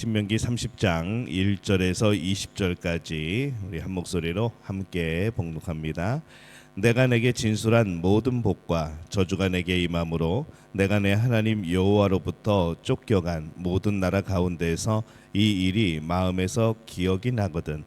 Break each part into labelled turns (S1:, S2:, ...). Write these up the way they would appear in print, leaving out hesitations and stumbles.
S1: 신명기 30장 1절에서 20절까지 우리 한 목소리로 함께 봉독합니다. 내가 내게 진술한 모든 복과 저주가 내게 임함으로 내가 내 하나님 여호와로부터 쫓겨간 모든 나라 가운데에서 이 일이 마음에서 기억이 나거든.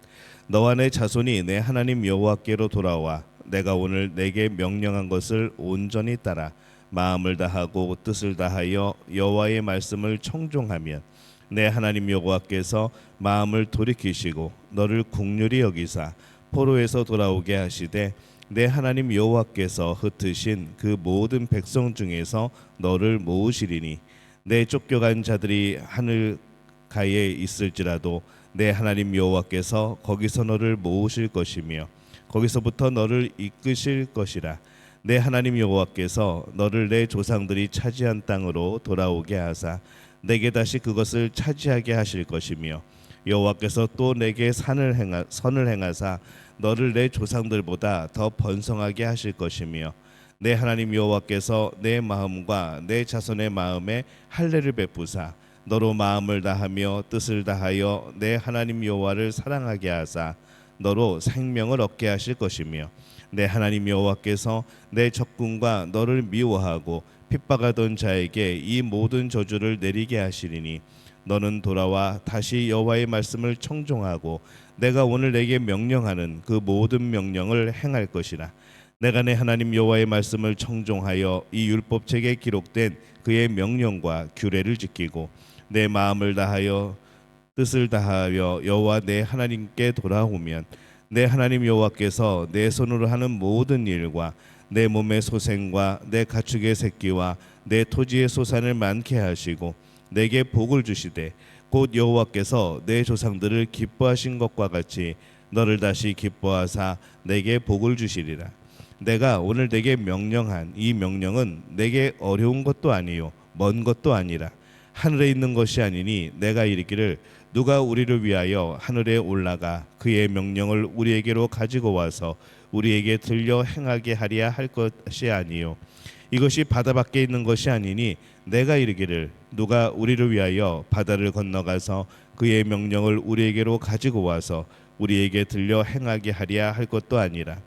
S1: 너와 내 자손이 내 하나님 여호와께로 돌아와 내가 오늘 내게 명령한 것을 온전히 따라 마음을 다하고 뜻을 다하여 여호와의 말씀을 청종하면 내 하나님 여호와께서 마음을 돌이키시고 너를 긍휼히 여기사 포로에서 돌아오게 하시되 내 하나님 여호와께서 흩으신 그 모든 백성 중에서 너를 모으시리니 내 쫓겨간 자들이 하늘 가에 있을지라도 내 하나님 여호와께서 거기서 너를 모으실 것이며 거기서부터 너를 이끄실 것이라. 내 하나님 여호와께서 너를 내 조상들이 차지한 땅으로 돌아오게 하사 내게 다시 그것을 차지하게 하실 것이며 여호와께서 또 내게 선을 행하사 너를 내 조상들보다 더 번성하게 하실 것이며 내 하나님 여호와께서 내 마음과 내 자손의 마음에 할례를 베푸사 너로 마음을 다하며 뜻을 다하여 내 하나님 여호와를 사랑하게 하사 너로 생명을 얻게 하실 것이며 내 하나님 여호와께서 내 적군과 너를 미워하고 핍박하던 자에게 이 모든 저주를 내리게 하시리니 너는 돌아와 다시 여호와의 말씀을 청종하고 내가 오늘 내게 명령하는 그 모든 명령을 행할 것이라. 내가 내 하나님 여호와의 말씀을 청종하여 이 율법책에 기록된 그의 명령과 규례를 지키고 내 마음을 다하여 뜻을 다하여 여호와 내 하나님께 돌아오면 내 하나님 여호와께서 내 손으로 하는 모든 일과 내 몸의 소생과 내 가축의 새끼와 내 토지의 소산을 많게 하시고 내게 복을 주시되 곧 여호와께서 내 조상들을 기뻐하신 것과 같이 너를 다시 기뻐하사 내게 복을 주시리라. 내가 오늘 내게 명령한 이 명령은 내게 어려운 것도 아니요 먼 것도 아니라 하늘에 있는 것이 아니니 내가 이르기를 누가 우리를 위하여 하늘에 올라가 그의 명령을 우리에게로 가지고 와서 우리에게 들려 행하게 하리야 할 것이 아니요 이것이 바다 밖에 있는 것이 아니니 내가 이르기를 누가 우리를 위하여 바다를 건너가서 그의 명령을 우리에게로 가지고 와서 우리에게 들려 행하게 하리야 할 것도 아니라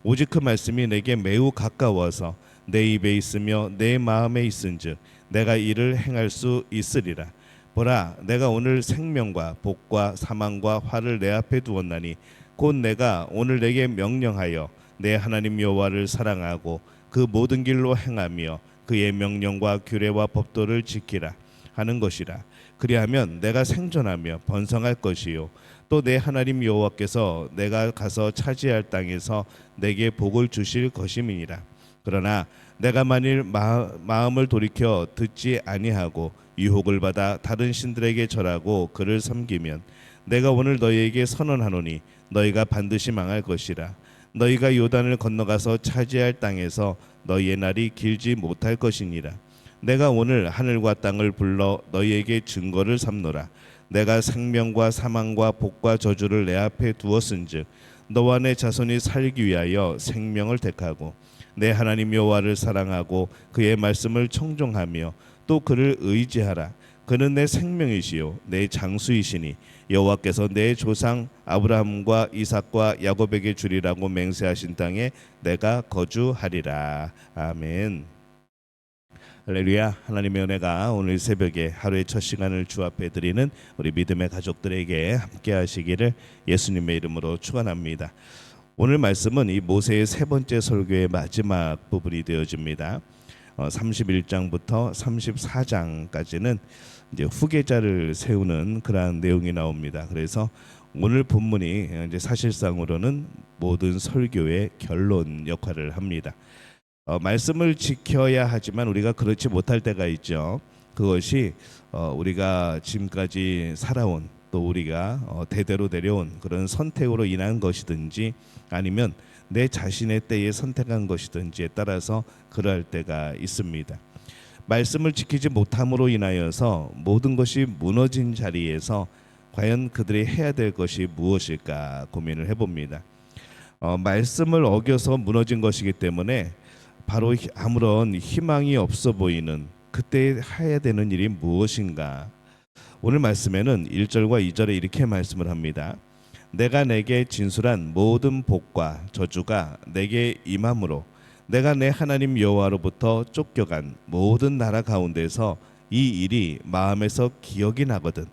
S1: 오직 그 말씀이 내게 매우 가까워서 내 입에 있으며 내 마음에 있은즉 내가 이를 행할 수 있으리라. 보라, 내가 오늘 생명과 복과 사망과 화를 내 앞에 두었나니 곧 내가 오늘 내게 명령하여 내 하나님 여호와를 사랑하고 그 모든 길로 행하며 그의 명령과 규례와 법도를 지키라 하는 것이라. 그리하면 내가 생존하며 번성할 것이요 또 내 하나님 여호와께서 내가 가서 차지할 땅에서 내게 복을 주실 것임이니라. 그러나 내가 만일 마음을 돌이켜 듣지 아니하고 유혹을 받아 다른 신들에게 절하고 그를 섬기면 내가 오늘 너희에게 선언하노니 너희가 반드시 망할 것이라. 너희가 요단을 건너가서 차지할 땅에서 너희의 날이 길지 못할 것이니라. 내가 오늘 하늘과 땅을 불러 너희에게 증거를 삼노라. 내가 생명과 사망과 복과 저주를 내 앞에 두었은즉 너와 내 자손이 살기 위하여 생명을 택하고 내 하나님 여호와를 사랑하고 그의 말씀을 청종하며 또 그를 의지하라. 그는 내 생명이시요 내 장수이시니 여호와께서 내 조상 아브라함과 이삭과 야곱에게 주리라고 맹세하신 땅에 내가 거주하리라. 아멘. 할렐루야. 하나님의 은혜가 오늘 새벽에 하루의 첫 시간을 주 앞에 드리는 우리 믿음의 가족들에게 함께 하시기를 예수님의 이름으로 축원합니다. 오늘 말씀은 이 모세의 세 번째 설교의 마지막 부분이 되어집니다. 31장부터 34장까지는 이제 후계자를 세우는 그러한 내용이 나옵니다. 그래서 오늘 본문이 이제 사실상으로는 모든 설교의 결론 역할을 합니다. 말씀을 지켜야 하지만 우리가 그렇지 못할 때가 있죠. 그것이 우리가 지금까지 살아온 또 우리가 대대로 내려온 그런 선택으로 인한 것이든지 아니면 내 자신의 때에 선택한 것이든지에 따라서 그럴 때가 있습니다. 말씀을 지키지 못함으로 인하여서 모든 것이 무너진 자리에서 과연 그들이 해야 될 것이 무엇일까 고민을 해봅니다. 말씀을 어겨서 무너진 것이기 때문에 바로 아무런 희망이 없어 보이는 그때 해야 되는 일이 무엇인가? 오늘 말씀에는 1절과 2절에 이렇게 말씀을 합니다. 내가 내게 진술한 모든 복과 저주가 내게 임함으로 내가 내 하나님 여호와로부터 쫓겨간 모든 나라 가운데서 이 일이 마음에서 기억이 나거든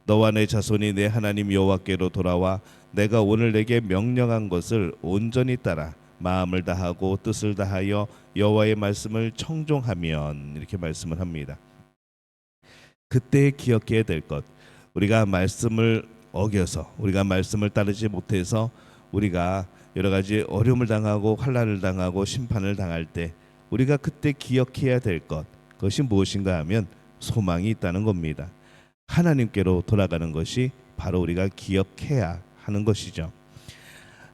S1: 너와 내 자손이 내 하나님 여호와께로 돌아와 내가 오늘 내게 명령한 것을 온전히 따라 마음을 다하고 뜻을 다하여 여호와의 말씀을 청종하면 이렇게 말씀을 합니다. 그때 기억해야 될 것, 우리가 말씀을 어겨서 우리가 말씀을 따르지 못해서 우리가 여러 가지 어려움을 당하고 환난을 당하고 심판을 당할 때 우리가 그때 기억해야 될 것, 그것이 무엇인가 하면 소망이 있다는 겁니다. 하나님께로 돌아가는 것이 바로 우리가 기억해야 하는 것이죠.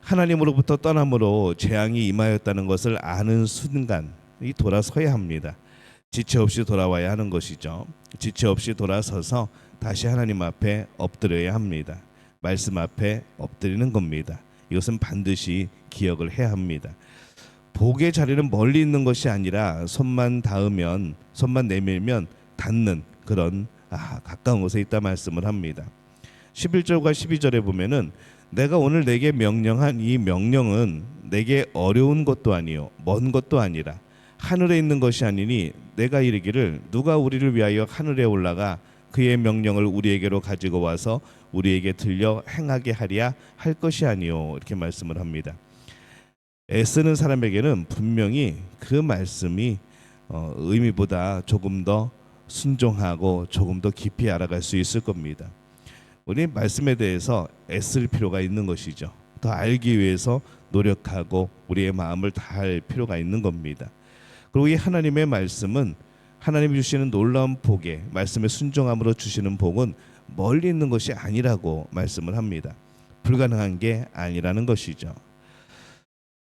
S1: 하나님으로부터 떠남으로 재앙이 임하였다는 것을 아는 순간 이 돌아서야 합니다. 지체 없이 돌아와야 하는 것이죠. 지체 없이 돌아서서 다시 하나님 앞에 엎드려야 합니다. 말씀 앞에 엎드리는 겁니다. 이것은 반드시 기억을 해야 합니다. 복의 자리는 멀리 있는 것이 아니라 손만 닿으면, 손만 내밀면 닿는 그런 가까운 곳에 있다 말씀을 합니다. 11절과 12절에 보면은 내가 오늘 내게 명령한 이 명령은 내게 어려운 것도 아니요 먼 것도 아니라 하늘에 있는 것이 아니니 내가 이르기를 누가 우리를 위하여 하늘에 올라가 그의 명령을 우리에게로 가지고 와서 우리에게 들려 행하게 하리야 할 것이 아니요 이렇게 말씀을 합니다. 애쓰는 사람에게는 분명히 그 말씀이 의미보다 조금 더 순종하고 조금 더 깊이 알아갈 수 있을 겁니다. 우리 말씀에 대해서 애쓸 필요가 있는 것이죠. 더 알기 위해서 노력하고 우리의 마음을 다할 필요가 있는 겁니다. 그리고 이 하나님의 말씀은 하나님이 주시는 놀라운 복에 말씀에 순종함으로 주시는 복은 멀리 있는 것이 아니라고 말씀을 합니다. 불가능한 게 아니라는 것이죠.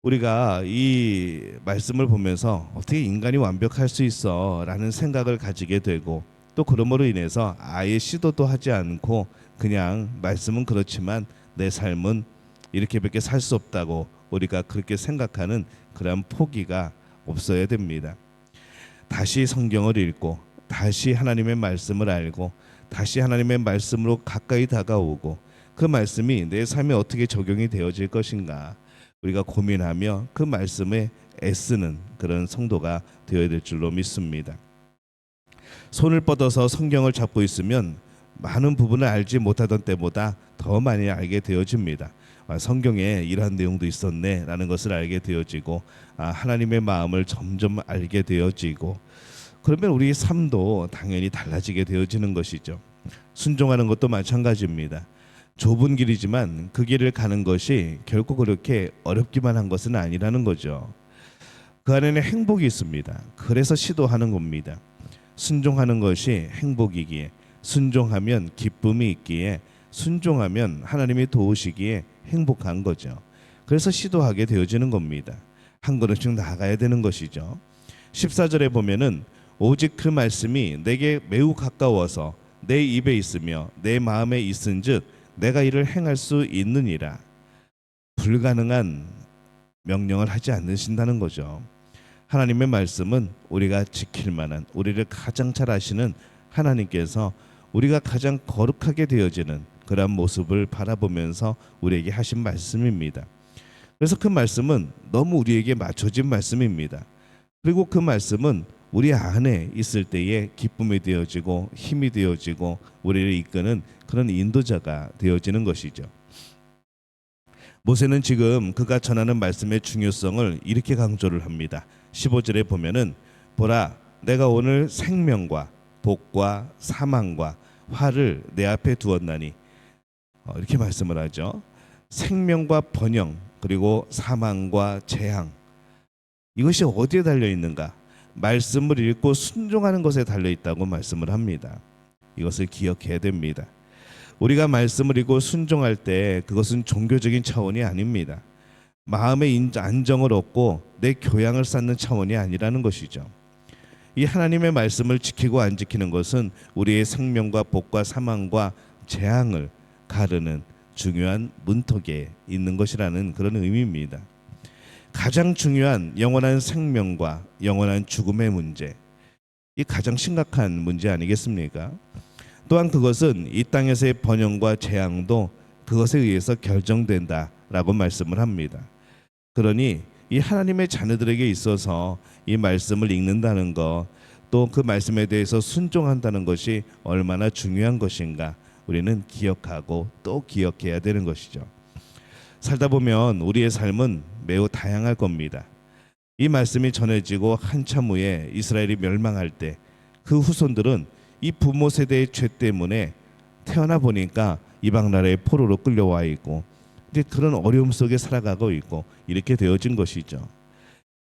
S1: 우리가 이 말씀을 보면서 어떻게 인간이 완벽할 수 있어 라는 생각을 가지게 되고 또 그러므로 인해서 아예 시도도 하지 않고 그냥 말씀은 그렇지만 내 삶은 이렇게밖에 살 수 없다고 우리가 그렇게 생각하는 그런 포기가 없어야 됩니다. 다시 성경을 읽고 다시 하나님의 말씀을 알고 다시 하나님의 말씀으로 가까이 다가오고 그 말씀이 내 삶에 어떻게 적용이 되어질 것인가 우리가 고민하며 그 말씀에 애쓰는 그런 성도가 되어야 될 줄로 믿습니다. 손을 뻗어서 성경을 잡고 있으면 많은 부분을 알지 못하던 때보다 더 많이 알게 되어집니다. 성경에 이러한 내용도 있었네 라는 것을 알게 되어지고 하나님의 마음을 점점 알게 되어지고 그러면 우리 삶도 당연히 달라지게 되어지는 것이죠. 순종하는 것도 마찬가지입니다. 좁은 길이지만 그 길을 가는 것이 결코 그렇게 어렵기만 한 것은 아니라는 거죠. 그 안에는 행복이 있습니다. 그래서 시도하는 겁니다. 순종하는 것이 행복이기에 순종하면 기쁨이 있기에 순종하면 하나님이 도우시기에 행복한 거죠. 그래서 시도하게 되어지는 겁니다. 한 걸음씩 나아가야 되는 것이죠. 14절에 보면은 오직 그 말씀이 내게 매우 가까워서 내 입에 있으며 내 마음에 있은즉 내가 이를 행할 수 있느니라. 불가능한 명령을 하지 않으신다는 거죠. 하나님의 말씀은 우리가 지킬 만한 우리를 가장 잘 아시는 하나님께서 우리가 가장 거룩하게 되어지는 그런 모습을 바라보면서 우리에게 하신 말씀입니다. 그래서 그 말씀은 너무 우리에게 맞춰진 말씀입니다. 그리고 그 말씀은 우리 안에 있을 때에 기쁨이 되어지고 힘이 되어지고 우리를 이끄는 그런 인도자가 되어지는 것이죠. 모세는 지금 그가 전하는 말씀의 중요성을 이렇게 강조를 합니다. 15절에 보면은 보라 내가 오늘 생명과 복과 사망과 화를 내 앞에 두었나니 이렇게 말씀을 하죠. 생명과 번영 그리고 사망과 재앙 이것이 어디에 달려 있는가? 말씀을 읽고 순종하는 것에 달려 있다고 말씀을 합니다. 이것을 기억해야 됩니다. 우리가 말씀을 읽고 순종할 때 그것은 종교적인 차원이 아닙니다. 마음의 안정을 얻고 내 교양을 쌓는 차원이 아니라는 것이죠. 이 하나님의 말씀을 지키고 안 지키는 것은 우리의 생명과 복과 사망과 재앙을 가르는 중요한 문턱에 있는 것이라는 그런 의미입니다. 가장 중요한 영원한 생명과 영원한 죽음의 문제, 이 가장 심각한 문제 아니겠습니까? 또한 그것은 이 땅에서의 번영과 재앙도 그것에 의해서 결정된다라고 말씀을 합니다. 그러니 이 하나님의 자녀들에게 있어서 이 말씀을 읽는다는 것, 또 그 말씀에 대해서 순종한다는 것이 얼마나 중요한 것인가 우리는 기억하고 또 기억해야 되는 것이죠. 살다 보면 우리의 삶은 매우 다양할 겁니다. 이 말씀이 전해지고 한참 후에 이스라엘이 멸망할 때 그 후손들은 이 부모 세대의 죄 때문에 태어나 보니까 이방 나라의 포로로 끌려와 있고 이제 그런 어려움 속에 살아가고 있고 이렇게 되어진 것이죠.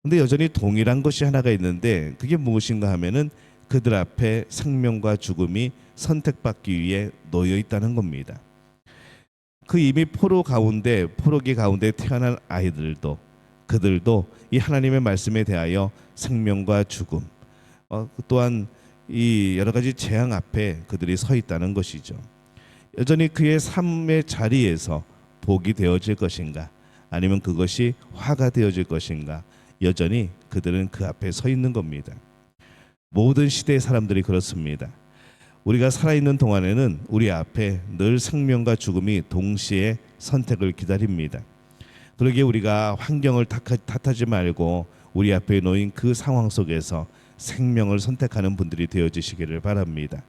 S1: 근데 여전히 동일한 것이 하나가 있는데 그게 무엇인가 하면은 그들 앞에 생명과 죽음이 선택받기 위해 놓여 있다는 겁니다. 그 이미 포로기 가운데 태어난 아이들도 그들도 이 하나님의 말씀에 대하여 생명과 죽음, 또한 이 여러 가지 재앙 앞에 그들이 서 있다는 것이죠. 여전히 그의 삶의 자리에서 복이 되어질 것인가, 아니면 그것이 화가 되어질 것인가, 여전히 그들은 그 앞에 서 있는 겁니다. 모든 시대의 사람들이 그렇습니다. 우리가 살아있는 동안에는 우리 앞에 늘 생명과 죽음이 동시에 선택을 기다립니다. 그러기에 우리가 환경을 탓하지 말고 우리 앞에 놓인 그 상황 속에서 생명을 선택하는 분들이 되어지시기를 바랍니다.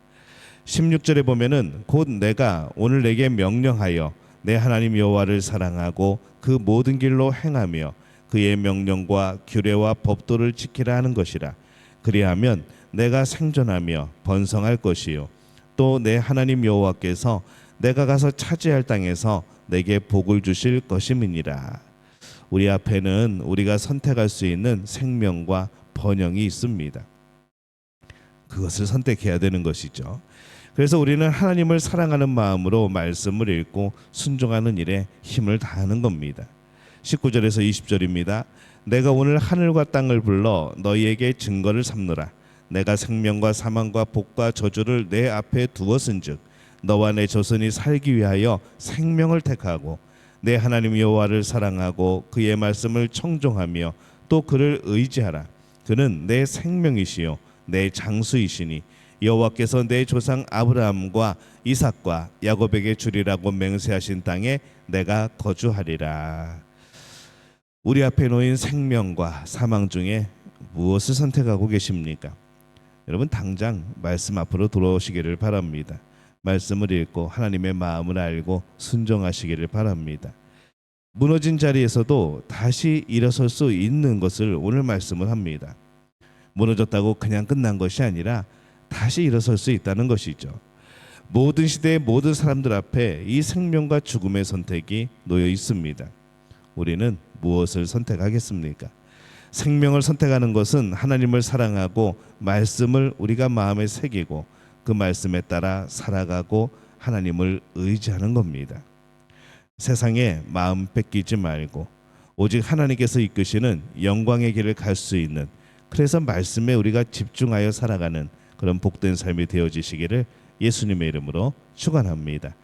S1: 16절에 보면은 곧 내가 오늘 내게 명령하여 내 하나님 여호와를 사랑하고 그 모든 길로 행하며 그의 명령과 규례와 법도를 지키라 하는 것이라. 그리하면 내가 생존하며 번성할 것이요 또 내 하나님 여호와께서 내가 가서 차지할 땅에서 내게 복을 주실 것임이니라. 우리 앞에는 우리가 선택할 수 있는 생명과 번영이 있습니다. 그것을 선택해야 되는 것이죠. 그래서 우리는 하나님을 사랑하는 마음으로 말씀을 읽고 순종하는 일에 힘을 다하는 겁니다. 19절에서 20절입니다. 내가 오늘 하늘과 땅을 불러 너희에게 증거를 삼노라. 내가 생명과 사망과 복과 저주를 내 앞에 두었은즉 너와 내 조선이 살기 위하여 생명을 택하고 내 하나님 여호와를 사랑하고 그의 말씀을 청종하며 또 그를 의지하라. 그는 내 생명이시요 내 장수이시니 여호와께서 내 조상 아브라함과 이삭과 야곱에게 주리라고 맹세하신 땅에 내가 거주하리라. 우리 앞에 놓인 생명과 사망 중에 무엇을 선택하고 계십니까? 여러분 당장 말씀 앞으로 돌아오시기를 바랍니다. 말씀을 읽고 하나님의 마음을 알고 순종하시기를 바랍니다. 무너진 자리에서도 다시 일어설 수 있는 것을 오늘 말씀을 합니다. 무너졌다고 그냥 끝난 것이 아니라 다시 일어설 수 있다는 것이죠. 모든 시대의 모든 사람들 앞에 이 생명과 죽음의 선택이 놓여 있습니다. 우리는 무엇을 선택하겠습니까? 생명을 선택하는 것은 하나님을 사랑하고 말씀을 우리가 마음에 새기고 그 말씀에 따라 살아가고 하나님을 의지하는 겁니다. 세상에 마음 뺏기지 말고 오직 하나님께서 이끄시는 영광의 길을 갈 수 있는, 그래서 말씀에 우리가 집중하여 살아가는 그런 복된 삶이 되어지시기를 예수님의 이름으로 축원합니다.